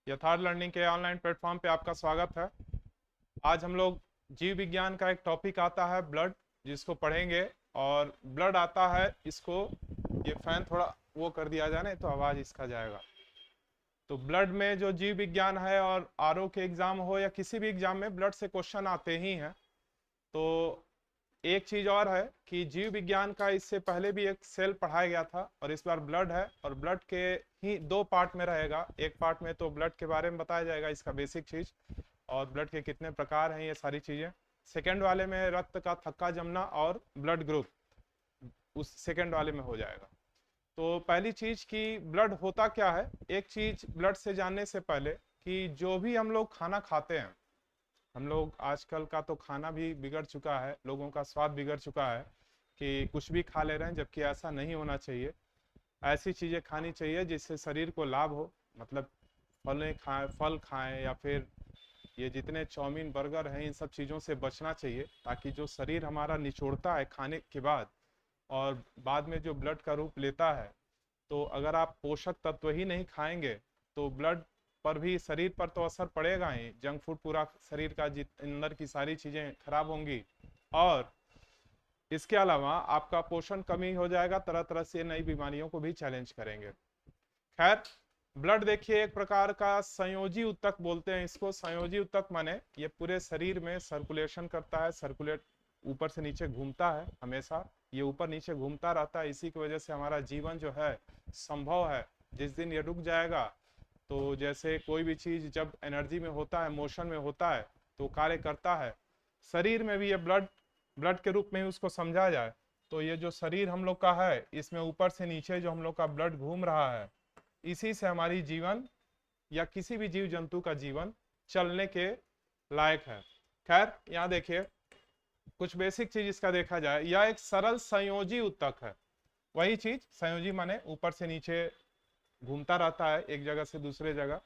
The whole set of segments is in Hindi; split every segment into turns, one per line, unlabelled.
यथार्थ लर्निंग के ऑनलाइन प्लेटफॉर्म पे आपका स्वागत है। आज हम लोग जीव विज्ञान का एक टॉपिक आता है ब्लड, जिसको पढ़ेंगे। और ब्लड आता है इसको, ये फैन थोड़ा वो कर दिया जाए, नहीं तो आवाज इसका जाएगा। तो ब्लड में जो जीव विज्ञान है, और आरओ के एग्जाम हो या किसी भी एग्जाम में ब्लड से क्वेश्चन आते ही हैं। तो एक चीज और है कि जीव विज्ञान का इससे पहले भी एक सेल पढ़ाया गया था, और इस बार ब्लड है। और ब्लड के ही दो पार्ट में रहेगा। एक पार्ट में तो ब्लड के बारे में बताया जाएगा, इसका बेसिक चीज, और ब्लड के कितने प्रकार हैं, ये सारी चीजें। सेकेंड वाले में रक्त का थक्का जमना और ब्लड ग्रुप, उस सेकेंड वाले में हो जाएगा। तो पहली चीज कि ब्लड होता क्या है। एक चीज ब्लड से जानने से पहले कि जो भी हम लोग खाना खाते हैं, हम लोग आजकल का तो खाना भी बिगड़ चुका है, लोगों का स्वाद बिगड़ चुका है कि कुछ भी खा ले रहे हैं, जबकि ऐसा नहीं होना चाहिए। ऐसी चीजें खानी चाहिए जिससे शरीर को लाभ हो। मतलब फल खाएं, या फिर ये जितने चाउमीन बर्गर हैं, इन सब चीज़ों से बचना चाहिए, ताकि जो शरीर हमारा निचोड़ता है खाने के बाद, और बाद में जो ब्लड का रूप लेता है, तो अगर आप पोषक तत्व ही नहीं खाएंगे तो ब्लड पर भी, शरीर पर तो असर पड़ेगा ही। जंक फूड पूरा शरीर का अंदर की सारी चीजें खराब होंगी, और इसके अलावा आपका पोषण कमी हो जाएगा, तरह तरह से नई बीमारियों को भी चैलेंज करेंगे। खैर, ब्लड देखिए एक प्रकार का संयोजी उत्तक बोलते हैं इसको। संयोजी उत्तक माने ये पूरे शरीर में सर्कुलेशन करता है, सर्कुलेट ऊपर से नीचे घूमता है हमेशा। ये ऊपर नीचे घूमता रहता है, इसी की वजह से हमारा जीवन जो है संभव है। जिस दिन ये रुक जाएगा, तो जैसे कोई भी चीज जब एनर्जी में होता है, मोशन में होता है, तो कार्य करता है। शरीर में भी ये ब्लड ब्लड के रूप में ही उसको समझा जाए, तो ये जो शरीर हम लोग का है, इसमें ऊपर से नीचे जो हम लोग का ब्लड घूम रहा है, इसी से हमारी जीवन या किसी भी जीव जंतु का जीवन चलने के लायक है। खैर, यहाँ देखिए कुछ बेसिक चीज इसका देखा जाए। यह एक सरल संयोजी उत्तक है। वही चीज, संयोजी माने ऊपर से नीचे घूमता रहता है एक जगह से दूसरे जगह।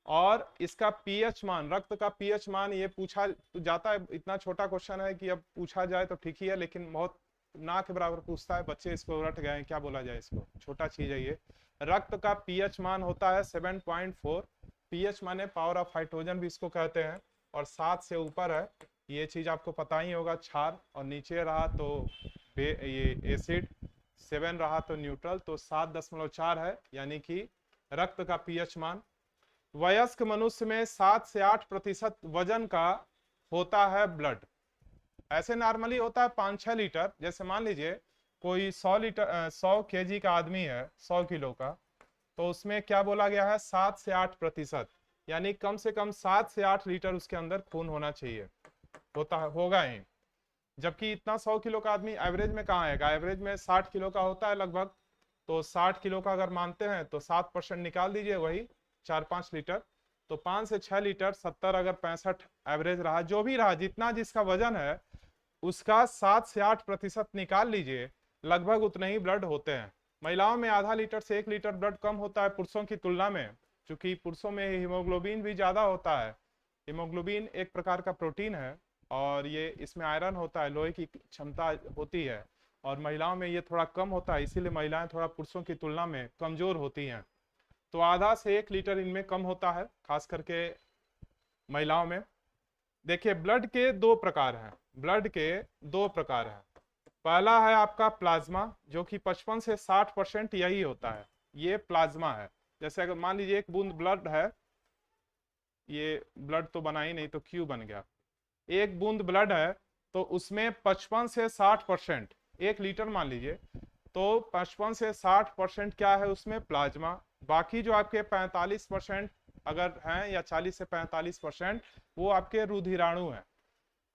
और इसका पीएच मान, रक्त का पीएच मान, ये पूछा तो जाता है। इतना छोटा क्वेश्चन है कि अब पूछा जाए तो ठीक ही है, लेकिन बहुत ना के बराबर पूछता है। बच्चे इसको रट गए हैं, क्या बोला जाए इसको, छोटा चीज है ये। रक्त का पीएच मान होता है 7.4। पीएच माने पावर ऑफ हाइड्रोजन भी इसको कहते हैं, और 7 से ऊपर है, ये चीज आपको पता ही होगा, क्षार। और नीचे रहा तो ये एसिड। 7 रहा तो न्यूट्रल, तो 7.4 है, यानी कि रक्त का पीएच मान। वयस्क मनुष्य में 7 से 8% वजन का होता है ब्लड। ऐसे नॉर्मली होता है 5-6 लीटर। जैसे मान लीजिए कोई 100 केजी का आदमी है, 100 किलो का, तो उसमें क्या बोला गया है, 7 से 8%, यानी कम से कम 7 से 8 लीटर उसके अंदर खून होना चाहिए, होता है, होगा ही। जबकि इतना 100 किलो का आदमी एवरेज में कहाँ आएगा, एवरेज में 60 किलो का होता है लगभग। तो 60 किलो का अगर मानते हैं तो 7% निकाल दीजिए, वही 4-5 लीटर। तो 5 से 6 लीटर, 70 अगर 65 एवरेज रहा, जो भी रहा, जितना जिसका वजन है, उसका 7 से 8% निकाल लीजिए, लगभग उतने ही ब्लड होते हैं। महिलाओं में आधा लीटर से 1 लीटर ब्लड कम होता है पुरुषों की तुलना में, क्योंकि पुरुषों में हीमोग्लोबिन भी ज्यादा होता है। हीमोग्लोबिन एक प्रकार का प्रोटीन है, और ये इसमें आयरन होता है, लोहे की क्षमता होती है। और महिलाओं में ये थोड़ा कम होता है, इसीलिए महिलाएं थोड़ा पुरुषों की तुलना में कमजोर होती हैं। तो आधा से 1 लीटर इनमें कम होता है, खास करके महिलाओं में। देखिए, ब्लड के दो प्रकार हैं। ब्लड के दो प्रकार हैं। पहला है आपका प्लाज्मा, जो कि 55 से 60% यही होता है, ये प्लाज्मा है। जैसे अगर मान लीजिए एक बूंद ब्लड है, ये ब्लड तो बना ही नहीं तो क्यों बन गया। एक बूंद ब्लड है, तो उसमें 55 से 60%, 1 लीटर मान लीजिए, तो 55 से 60% क्या है उसमें, प्लाज्मा। बाकी जो आपके 45% अगर हैं, या 40 से 45%, वो आपके रुधिराणु हैं।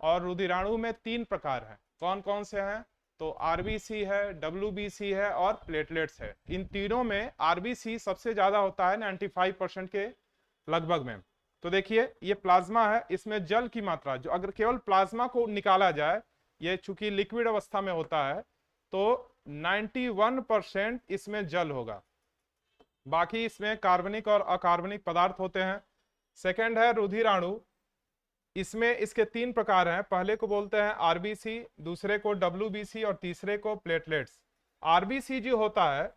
और रुधिराणु में 3 प्रकार हैं। कौन कौन से हैं, तो आरबीसी है, डब्ल्यूबीसी है, और प्लेटलेट्स है। इन तीनों में आरबीसी सबसे ज्यादा होता है, 95% के लगभग में। तो देखिए ये प्लाज्मा है, इसमें जल की मात्रा, जो अगर केवल प्लाज्मा को निकाला जाए, ये चूंकि लिक्विड अवस्था में होता है, तो 91% इसमें जल होगा। बाकी इसमें कार्बनिक और अकार्बनिक पदार्थ होते हैं। सेकंड है रुधिराणु। इसमें इसके 3 प्रकार हैं। पहले को बोलते हैं आरबीसी, दूसरे को डब्ल्यूबीसी, और तीसरे को प्लेटलेट्स। आरबीसी जो होता है,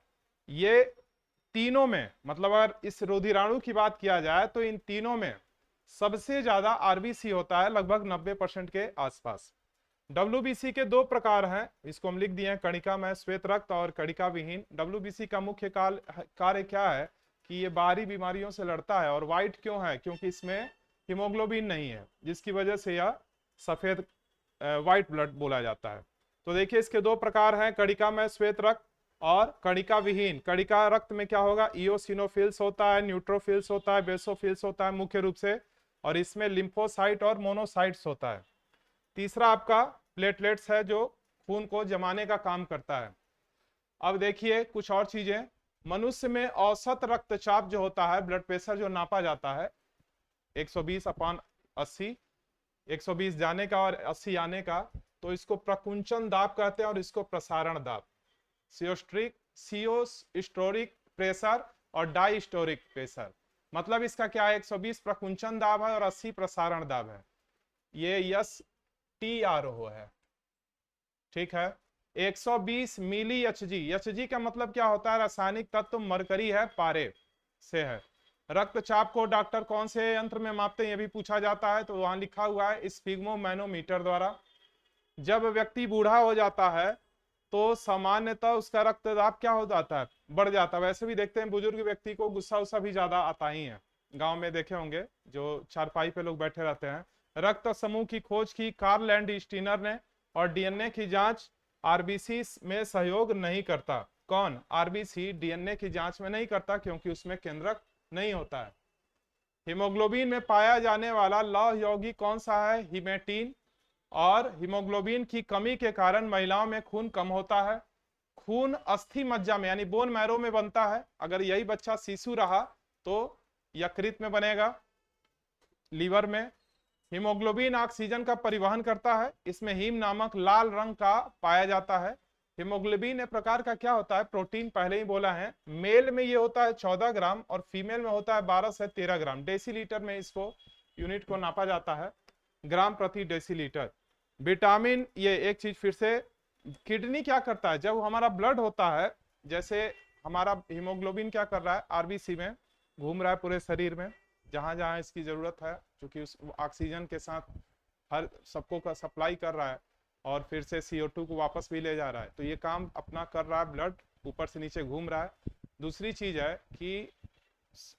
ये तीनों में, मतलब अगर इस रुधिराणु की बात किया जाए तो इन तीनों में सबसे ज्यादा आरबीसी होता है, लगभग 90% के आसपास। डब्ल्यूबीसी के दो प्रकार हैं, इसको हम लिख दिए हैं, कणिकामय श्वेत रक्त और कणिका विहीन। डब्ल्यूबीसी का मुख्य कार्य क्या है कि ये बाहरी बीमारियों से लड़ता है। और व्हाइट क्यों है? क्योंकि इसमें हीमोग्लोबिन नहीं है, जिसकी वजह से यह सफेद व्हाइट ब्लड बोला जाता है। तो देखिए इसके दो प्रकार हैं, कणिकामय श्वेत रक्त और कणिका विहीन। कणिका रक्त में क्या होगा? इओसिनोफिल्स होता है, न्यूट्रोफिल्स होता है, बेसोफिल्स होता है मुख्य रूप से, और इसमें लिम्फोसाइट और मोनोसाइट्स होता है। तीसरा आपका प्लेटलेट्स है, जो खून को जमाने का काम करता है। अब देखिए कुछ और चीजें, मनुष्य में औसत रक्तचाप जो होता है, ब्लड प्रेशर जो नापा जाता है 120/80, 120 जाने का और 80 आने का, तो इसको प्रकुंचन दाब कहते हैं और इसको प्रसारण दाब। सियोस्टोरिक प्रेशर और डाइस्टोरिक प्रेशर, मतलब इसका क्या है? 120 प्रकुंचन दाब है और 80 प्रसारण दाब है। ये यस TRO है, ठीक है। 120 मिली एचजी, एचजी का मतलब क्या होता है? रासायनिक तत्व मरकरी है, पारे से है। रक्तचाप को डॉक्टर कौन से यंत्र में मापते हैं, ये भी पूछा जाता है, तो वहां लिखा हुआ है स्फिग्मोमैनोमीटर द्वारा। जब व्यक्ति बूढ़ा हो जाता है तो सामान्यतः उसका रक्तचाप क्या हो जाता है? बढ़ जाता है। वैसे भी देखते हैं बुजुर्ग व्यक्ति को गुस्सा उस्सा भी ज्यादा आता ही है, गांव में देखे होंगे जो चारपाई पे लोग बैठे रहते हैं। रक्त समूह की खोज की कार्ल लैंडस्टीनर ने, और डीएनए की जांच आरबीसी में सहयोग नहीं करता। कौन? आरबीसी डीएनए की जांच में नहीं करता, क्योंकि उसमें केंद्रक नहीं होता है। हीमोग्लोबिन में पाया जाने वाला लौह यौगिक कौन सा है? हिमेटिन। और हीमोग्लोबिन की कमी के कारण महिलाओं में खून कम होता है। खून अस्थि मज्जा में यानी बोन मैरो में बनता है। अगर यही बच्चा शिशु रहा तो यकृत में बनेगा, लीवर में। हीमोग्लोबिन ऑक्सीजन का परिवहन करता है, इसमें हीम नामक लाल रंग का पाया जाता है। हीमोग्लोबिन एक प्रकार का क्या होता है? प्रोटीन, पहले ही बोला है। मेल में ये होता है 14 ग्राम और फीमेल में होता है 12 से 13 ग्राम। डेसीलीटर में इसको यूनिट को नापा जाता है, ग्राम प्रति डेसीलीटर। विटामिन, ये एक चीज फिर से, किडनी क्या करता है? जब हमारा ब्लड होता है, जैसे हमारा हीमोग्लोबिन क्या कर रहा है? आरबीसी में घूम रहा है पूरे शरीर में, जहां जहां इसकी जरूरत है, क्योंकि उस ऑक्सीजन के साथ हर सबको का सप्लाई कर रहा है, और फिर से CO2 को वापस भी ले जा रहा है। तो ये काम अपना कर रहा है, ब्लड ऊपर से नीचे घूम रहा है। दूसरी चीज है कि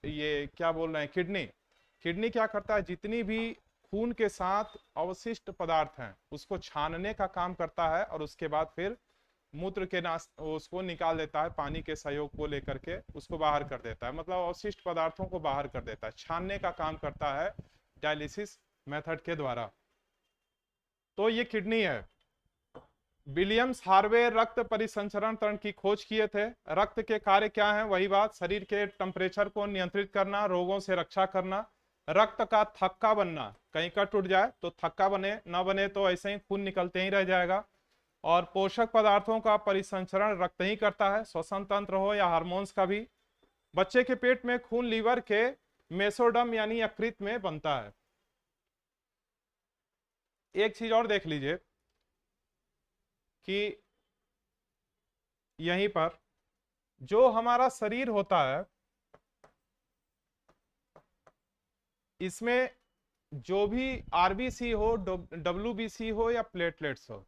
ये क्या बोल रहे हैं, किडनी। किडनी क्या करता है? जितनी भी खून के साथ अवशिष्ट पदार्थ हैं उसको छानने का काम करता है, और उसके बाद फिर मूत्र के उसको निकाल देता है, पानी के सहयोग को लेकर के उसको बाहर कर देता है, मतलब अवशिष्ट पदार्थों को बाहर कर देता है, छानने का काम करता है डायलिसिस मेथड के द्वारा। तो ये किडनी है। विलियम्स हार्वे रक्त परिसंचरण तंत्र की खोज किए थे। रक्त के कार्य क्या हैं? वही बात, शरीर के टेम्परेचर को नियंत्रित करना, रोगों से रक्षा करना, रक्त का थक्का बनना, कहीं का टूट जाए तो थक्का बने, ना बने तो ऐसे ही खून निकलते ही रह जाएगा। और पोषक पदार्थों का परिसंचरण रक्त ही करता है, श्वसन तंत्र हो या हार्मोन्स का भी। बच्चे के पेट में खून लीवर के मेसोडम यानी यकृत में बनता है। एक चीज और देख लीजिए कि यहीं पर जो हमारा शरीर होता है, इसमें जो भी आरबीसी हो, डब्ल्यूबीसी हो या प्लेटलेट्स हो,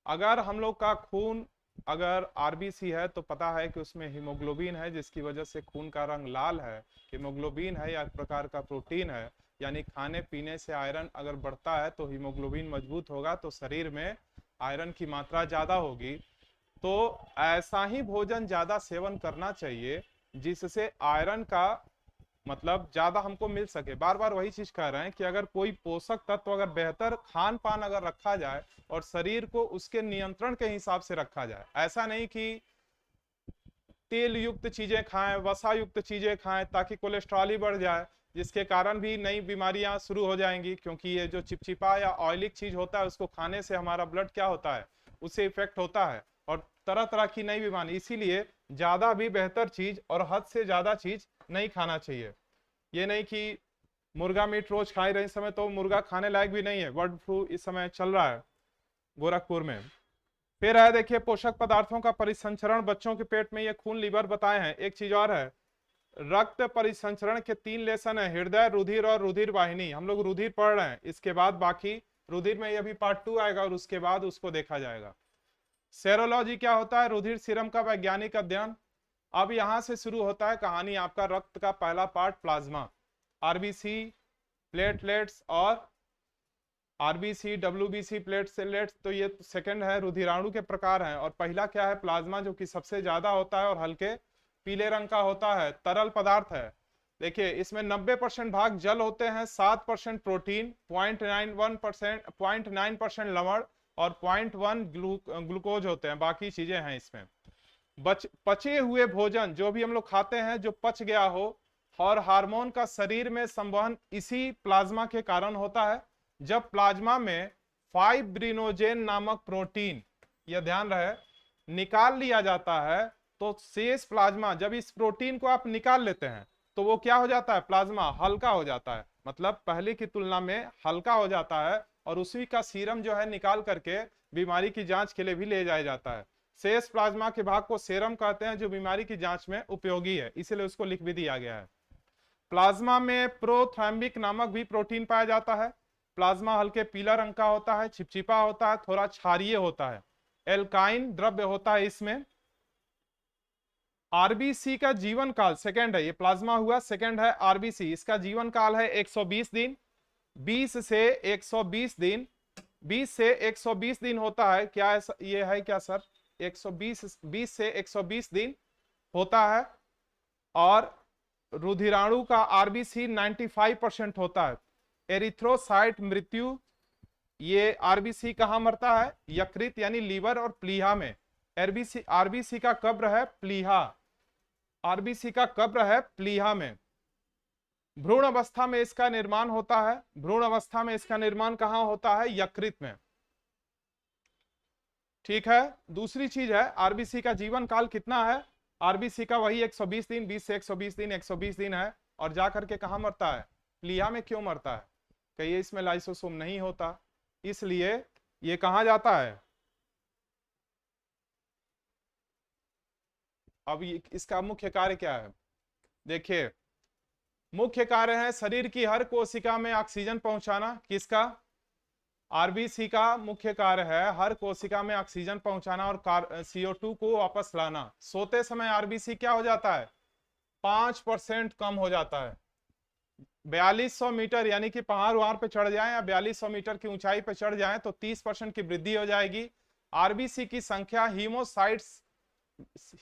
अगर हम लोग का खून अगर आरबीसी है तो पता है कि उसमें हीमोग्लोबिन है, जिसकी वजह से खून का रंग लाल है। हीमोग्लोबिन है या एक प्रकार का प्रोटीन है, यानी खाने पीने से आयरन अगर बढ़ता है तो हीमोग्लोबिन मजबूत होगा, तो शरीर में आयरन की मात्रा ज्यादा होगी। तो ऐसा ही भोजन ज्यादा सेवन करना चाहिए जिससे आयरन का मतलब ज्यादा हमको मिल सके। बार बार वही चीज कह रहे हैं कि अगर कोई पोषक तत्व अगर बेहतर खान पान अगर रखा जाए और शरीर को उसके नियंत्रण के हिसाब से रखा जाए, ऐसा नहीं कि तेल युक्त चीजें खाएं, वसा युक्त चीजें खाएं ताकि कोलेस्ट्रॉल ही बढ़ जाए, जिसके कारण भी नई बीमारियां शुरू हो जाएंगी। क्योंकि ये जो चिपचिपा या ऑयलिक चीज होता है उसको खाने से हमारा ब्लड क्या होता है? उससे इफेक्ट होता है और तरह तरह की नई बीमारी। इसीलिए ज्यादा भी बेहतर चीज और हद से ज्यादा चीज नहीं खाना चाहिए। ये नहीं कि मुर्गा मीट रोज खा रहे, इस समय तो मुर्गा खाने लायक भी नहीं है, बर्ड फ्लू इस समय चल रहा है गोरखपुर में। फिर है देखिए पोषक पदार्थों का परिसंचरण बच्चों के पेट में, ये खून लीवर बताए हैं। एक चीज और है, रक्त परिसंचरण के 3 लेसन है, हृदय, रुधिर और रुधिर वाहिनी। हम लोग रुधिर पढ़ रहे हैं, इसके बाद बाकी रुधिर में ये भी पार्ट 2 आएगा और उसके बाद उसको देखा जाएगा। सेरोलॉजी क्या होता है, रुधिर सीरम का वैज्ञानिक अध्ययन। अब यहां से शुरू होता है कहानी आपका रक्त का पहला पार्ट प्लाज्मा, आरबीसी, प्लेटलेट्स और आरबीसी, डब्ल्यूबीसी, प्लेटलेट्स, तो ये सेकंड है, रुधिराणु के प्रकार हैं। और पहला क्या है, प्लाज्मा, जो कि सबसे ज्यादा होता है और हल्के पीले रंग का होता है, तरल पदार्थ है। देखिए इसमें 90% भाग जल होते हैं, 7% प्रोटीन, 0.9% लवण और 0.1 ग्लूकोज होते हैं, बाकी चीजें हैं इसमें। पचे हुए भोजन जो भी हम लोग खाते हैं जो पच गया हो, और हार्मोन का शरीर में संवहन इसी प्लाज्मा के कारण होता है। जब प्लाज्मा में फाइब्रिनोजेन नामक प्रोटीन, यह ध्यान रहे, निकाल लिया जाता है, तो शेष प्लाज्मा, जब इस प्रोटीन को आप निकाल लेते हैं तो वो क्या हो जाता है, प्लाज्मा हल्का हो जाता है, मतलब पहले की तुलना में हल्का हो जाता है, और उसी का सीरम जो है निकाल करके बीमारी की जांच के लिए भी ले जाया जाता है। शेष प्लाज्मा के भाग को सेरम कहते हैं, जो बीमारी की जांच में उपयोगी है, इसीलिए उसको लिख भी दिया गया है। प्लाज्मा में प्रोथ्रम्बिक नामक भी प्रोटीन पाया जाता है। प्लाज्मा हल्के पीला रंग का होता है, चिपचिपा होता है, थोड़ा क्षारीय होता है, एल्काइन द्रव्य होता है इसमें। आरबीसी का जीवन काल, सेकंड है ये प्लाज्मा हुआ, सेकंड है आरबीसी, इसका जीवन काल है 120 दिन, 20 से 120 दिन, 20 से 120 दिन होता है। क्या है ये है क्या सर, 20 से 120 दिन होता है। और रुधिराणु का आरबीसी 95% होता है। एरिथ्रोसाइट मृत्यु, ये आरबीसी कहां मरता है, यकृत यानी लीवर और प्लीहा में। आरबीसी का कब्र है प्लीहा, आरबीसी का कब्र है प्लीहा में। भ्रूण अवस्था में इसका निर्माण होता है, भ्रूण अवस्था में इसका निर्माण कहां होता है, यकृत में। ठीक है, दूसरी चीज है आरबीसी का जीवन काल कितना है, आरबीसी का वही 120 दिन, 20 से 120 दिन, 120 दिन है। और जाकर के कहां मरता है, प्लीहा में। क्यों मरता है, कहिए इसमें लाइसोसोम नहीं होता, इसलिए ये कहां जाता है। अब इसका मुख्य कार्य क्या है, देखिए मुख्य कार्य है शरीर की हर कोशिका में ऑक्सीजन पहुंचाना। किसका, आरबीसी का मुख्य कार्य है हर कोशिका में ऑक्सीजन पहुंचाना और CO2 को वापस लाना। सोते समय आरबीसी क्या हो जाता है, 5% कम हो जाता है। 4200 मीटर यानी कि पहाड़ वहां पे चढ़ जाए या 4200 मीटर की ऊंचाई पे चढ़ जाए तो 30% की वृद्धि हो जाएगी। आरबीसी की संख्या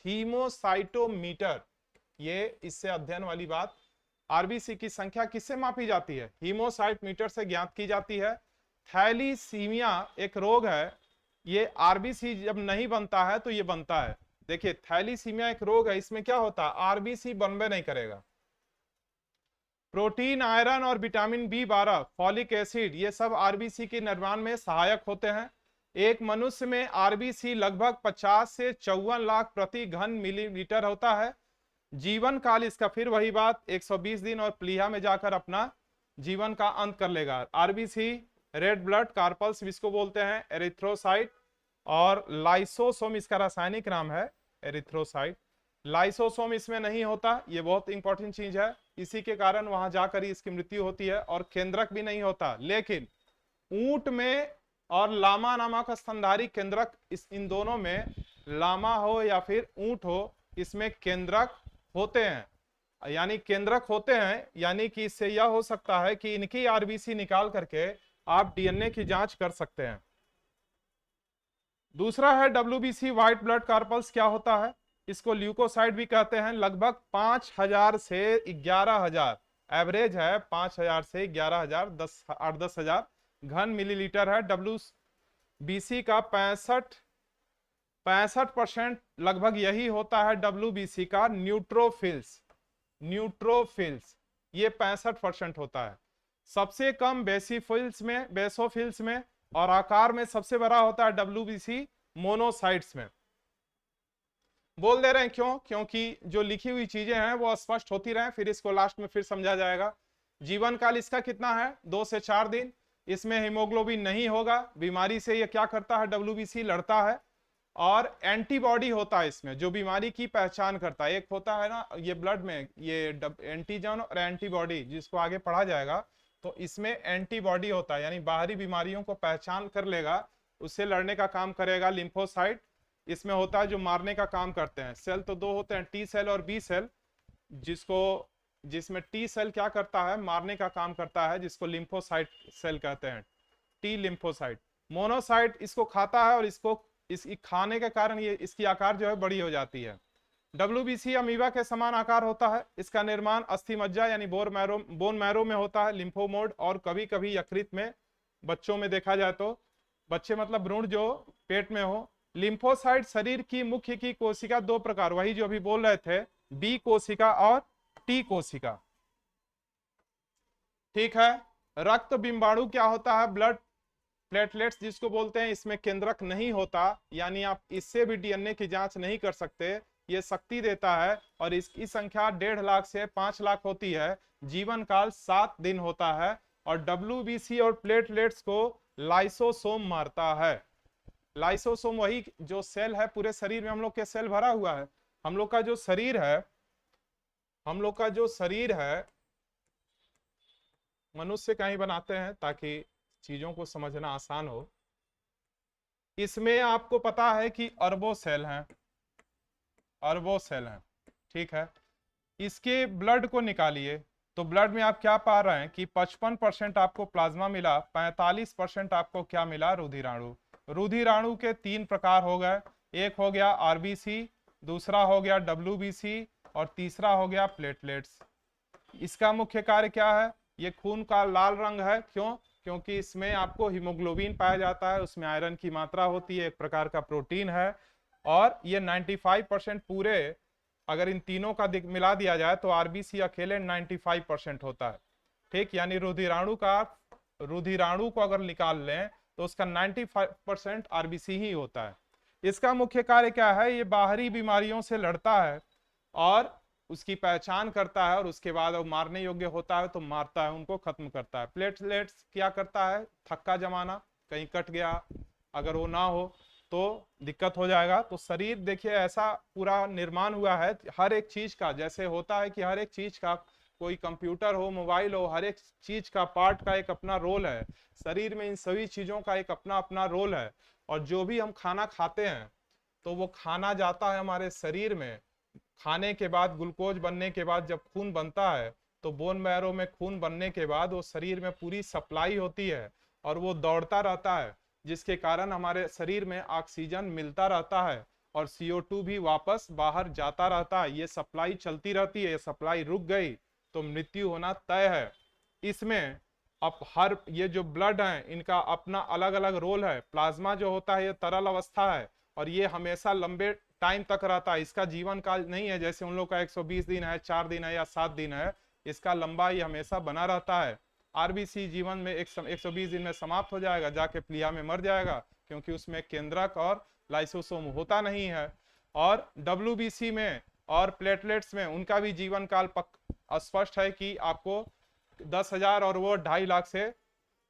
हीमोसाइटोमीटर, ये इससे अध्ययन वाली बात, आरबीसी की संख्या किससे मापी जाती है, हीमोसाइट मीटर से ज्ञात की जाती है। थैलीसीमिया एक रोग है, ये आरबीसी जब नहीं बनता है तो ये बनता है। देखिए थैलीसीमिया एक रोग है, इसमें क्या होता है, आरबीसी बनबे नहीं करेगा। प्रोटीन, आयरन और विटामिन B12, फॉलिक एसिड, ये सब आरबीसी के निर्माण में सहायक होते हैं। एक मनुष्य में आरबीसी लगभग 50 से 54 लाख प्रति घन मिलीलीटर होता है। जीवन काल इसका फिर वही बात, 120 दिन, और प्लीहा में जाकर अपना जीवन का अंत कर लेगा। आरबीसी रेड ब्लड कार्पल्स इसको बोलते हैं, एरिथ्रोसाइट, और लाइसोसोम इसका रासायनिक नाम है, एरिथ्रोसाइट। लाइसोसोम इसमें नहीं होता, ये बहुत इंपॉर्टेंट चीज है, इसी के कारण वहां जाकर ही इसकी मृत्यु होती है। और केंद्रक भी नहीं होता, लेकिन ऊंट में और लामा नामक स्तनधारी केंद्रक, इन दोनों में, लामा हो या फिर ऊंट हो, इसमें केंद्रक होते हैं, यानी केंद्रक होते हैं, यानी कि इससे यह हो सकता है कि इनकी आरबीसी निकाल करके आप डीएनए की जांच कर सकते हैं। दूसरा है डब्ल्यूबीसी व्हाइट ब्लड कार्पल्स, क्या होता है, इसको ल्यूकोसाइट भी कहते हैं। लगभग 5000 से 11000, एवरेज है 5000 से 11000, 8-10,000 घन मिलीलीटर है। डब्ल्यूबीसी का 65% लगभग यही होता है डब्ल्यूबीसी का। न्यूट्रोफिल्स ये 65% होता है। सबसे कम बेसोफिल्स में, और आकार में सबसे बड़ा होता है डब्ल्यूबीसी मोनोसाइट्स में। बोल दे रहे हैं क्यों, क्योंकि जो लिखी हुई चीजें हैं वो स्पष्ट होती रहे, फिर इसको लास्ट में फिर समझा जाएगा। जीवन काल इसका कितना है, 2 से 4 दिन। इसमें हीमोग्लोबिन नहीं होगा, बीमारी से ये क्या करता है, डब्ल्यूबीसी लड़ता है। और एंटीबॉडी होता है इसमें जो बीमारी की पहचान करता है। एक होता है ना ये ब्लड में ये एंटीजन और एंटीबॉडी जिसको आगे पढ़ा जाएगा, तो इसमें एंटीबॉडी होता है यानी बाहरी बीमारियों को पहचान कर लेगा, उससे लड़ने का काम करेगा। लिम्फोसाइट इसमें होता है जो मारने का काम करते हैं। सेल तो दो होते हैं, टी सेल और बी सेल, जिसमें टी सेल क्या करता है, मारने का काम करता है, जिसको लिम्फोसाइट सेल कहते हैं, टी लिम्फोसाइट। मोनोसाइट इसको खाता है और इस खाने के कारण ये इसकी आकार जो है बड़ी हो जाती है। डब्ल्यूबीसी अमीबा के समान आकार होता है। इसका निर्माण अस्थि मज्जा यानी बोन मैरो में होता है, लिम्फोमोड और कभी कभी यकृत में बच्चों में देखा जाए तो। बच्चे मतलब भ्रूण जो पेट में हो। लिम्फोसाइट शरीर की मुख्य की कोशिका दो प्रकार, वही जो अभी बोल रहे थे, बी कोशिका और टी कोशिका। ठीक है। रक्त बिंबाणु क्या होता है, ब्लड प्लेटलेट्स जिसको बोलते हैं, इसमें केंद्रक नहीं होता यानी आप इससे भी डीएनए की जांच नहीं कर सकते। ये शक्ति देता है और इसकी संख्या 1.5 लाख से 5 लाख होती है। जीवन काल 7 दिन होता है। और डब्ल्यूबीसी और प्लेटलेट्स को लाइसोसोम मारता है। लाइसोसोम वही जो सेल है, पूरे शरीर में हम लोग के सेल भरा हुआ है। हम लोग का जो शरीर है मनुष्य का ही बनाते हैं ताकि चीजों को समझना आसान हो। इसमें आपको पता है कि अरबों सेल हैं, ठीक है। इसके ब्लड को निकालिए तो ब्लड में आप क्या पा रहे हैं कि 55% आपको प्लाज्मा मिला, 45% आपको क्या मिला, रुधिराणु। रुधिराणु के 3 प्रकार हो गए, एक हो गया आरबीसी, दूसरा हो गया डब्ल्यूबीसी और तीसरा हो गया प्लेटलेट्स। इसका मुख्य कार्य क्या है, ये खून का लाल रंग है, क्यों? क्योंकि इसमें आपको हीमोग्लोबिन पाया जाता है, उसमें आयरन की मात्रा होती है, एक प्रकार का प्रोटीन है। और ये 95% पूरे, अगर इन तीनों का मिला दिया जाए तो आरबीसी अकेले 95% होता है। ठीक, यानी रुधिराणु को अगर निकाल लें तो उसका 95% आरबीसी ही होता है। इसका मुख्य कार्य क्या है, ये बाहरी बीमारियों से लड़ता है और उसकी पहचान करता है और उसके बाद वो मारने योग्य होता है तो मारता है, उनको खत्म करता है। प्लेटलेट्स क्या करता है, थक्का जमाना, कहीं कट गया अगर वो ना हो तो दिक्कत हो जाएगा। तो शरीर देखिए ऐसा पूरा निर्माण हुआ है हर एक चीज का, जैसे होता है कि हर एक चीज का, कोई कंप्यूटर हो, मोबाइल हो, हर एक चीज का पार्ट का एक अपना रोल है। शरीर में इन सभी चीजों का एक अपना अपना रोल है। और जो भी हम खाना खाते हैं तो वो खाना जाता है हमारे शरीर में, खाने के बाद ग्लूकोज बनने के बाद जब खून बनता है तो बोन मैरो में खून बनने के बाद वो शरीर में पूरी सप्लाई होती है और वो दौड़ता रहता है, जिसके कारण हमारे शरीर में ऑक्सीजन मिलता रहता है और CO2 भी वापस बाहर जाता रहता है। ये सप्लाई चलती रहती है, ये सप्लाई रुक गई तो मृत्यु होना तय है। इसमें अब हर ये जो ब्लड है इनका अपना अलग अलग रोल है। प्लाज्मा जो होता है ये तरल अवस्था है और ये हमेशा लंबे टाइम तक रहता है, इसका जीवन काल नहीं है जैसे उन लोग का 120 दिन है, 4 दिन है या 7 दिन है, इसका लंबा ये हमेशा बना रहता है। आरबीसी जीवन में 120 दिन में समाप्त हो जाएगा, जाके प्लीहा में मर जाएगा क्योंकि उसमें केंद्रक और लाइसोसोम होता नहीं है। और डब्ल्यूबीसी में और प्लेटलेट्स में उनका भी जीवन काल स्पष्ट है कि आपको 10,000 और वो 2.5 लाख से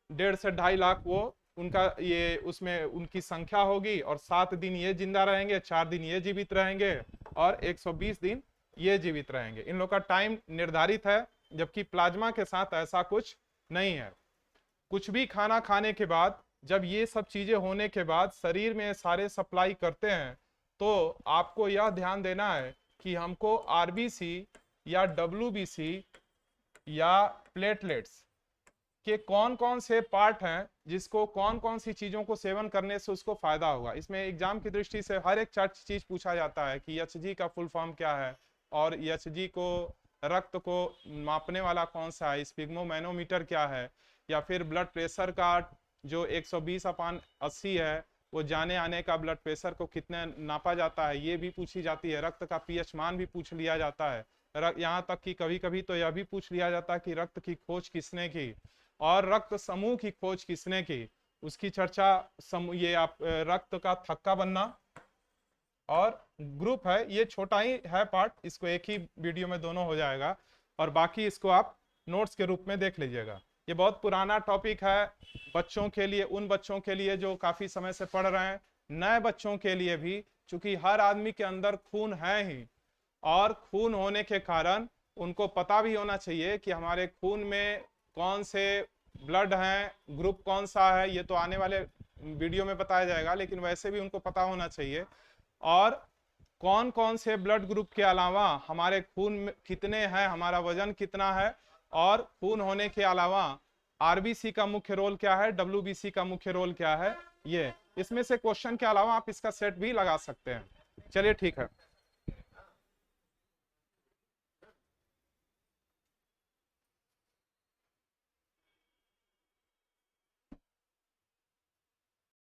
1.5 से 2.5 लाख वो उनका ये उसमें उनकी संख्या होगी। और 7 दिन ये जिंदा रहेंगे, 4 दिन ये जीवित रहेंगे और 120 दिन ये जीवित रहेंगे। इन लोग का टाइम निर्धारित है, जबकि प्लाज्मा के साथ ऐसा कुछ नहीं है। कुछ भी खाना खाने के बाद जब ये सब चीजें होने के बाद शरीर में सारे सप्लाई करते हैं तो आपको यह ध्यान देना है कि हमको आरबीसी या डब्ल्यूबीसी या प्लेटलेट्स के कौन कौन से पार्ट हैं जिसको कौन कौन सी चीजों को सेवन करने से उसको फायदा होगा। इसमें एग्जाम की दृष्टि से हर एक चीज पूछा जाता है कि एचजी का फुल फॉर्म क्या है और एचजी को रक्त को मापने वाला कौन सा है, स्पिग्मोमैनोमीटर क्या है, या फिर ब्लड प्रेशर का जो 120/80 है वो जाने आने का ब्लड प्रेशर को कितने नापा जाता है ये भी पूछी जाती है। रक्त का पीएच मान भी पूछ लिया जाता है। यहाँ तक कि कभी कभी तो यह भी पूछ लिया जाता है कि रक्त की खोज किसने की और रक्त समूह की खोज किसने की, उसकी चर्चा ये आप रक्त का थक्का बनना और ग्रुप है, ये छोटा ही है पार्ट, इसको एक ही वीडियो में दोनों हो जाएगा और बाकी इसको आप नोट्स के रूप में देख लीजिएगा। ये बहुत पुराना टॉपिक है बच्चों के लिए, उन बच्चों के लिए जो काफी समय से पढ़ रहे हैं। नए बच्चों के लिए भी, चूंकि हर आदमी के अंदर खून है ही, और खून होने के कारण उनको पता भी होना चाहिए कि हमारे खून में कौन से ब्लड हैं, ग्रुप कौन सा है। ये तो आने वाले वीडियो में बताया जाएगा, लेकिन वैसे भी उनको पता होना चाहिए। और कौन कौन से ब्लड ग्रुप के अलावा हमारे खून में कितने हैं, हमारा वजन कितना है, और खून होने के अलावा आरबीसी का मुख्य रोल क्या है, डब्ल्यूबीसी का मुख्य रोल क्या है। ये इसमें से क्वेश्चन के अलावा आप इसका सेट भी लगा सकते हैं। चलिए ठीक है।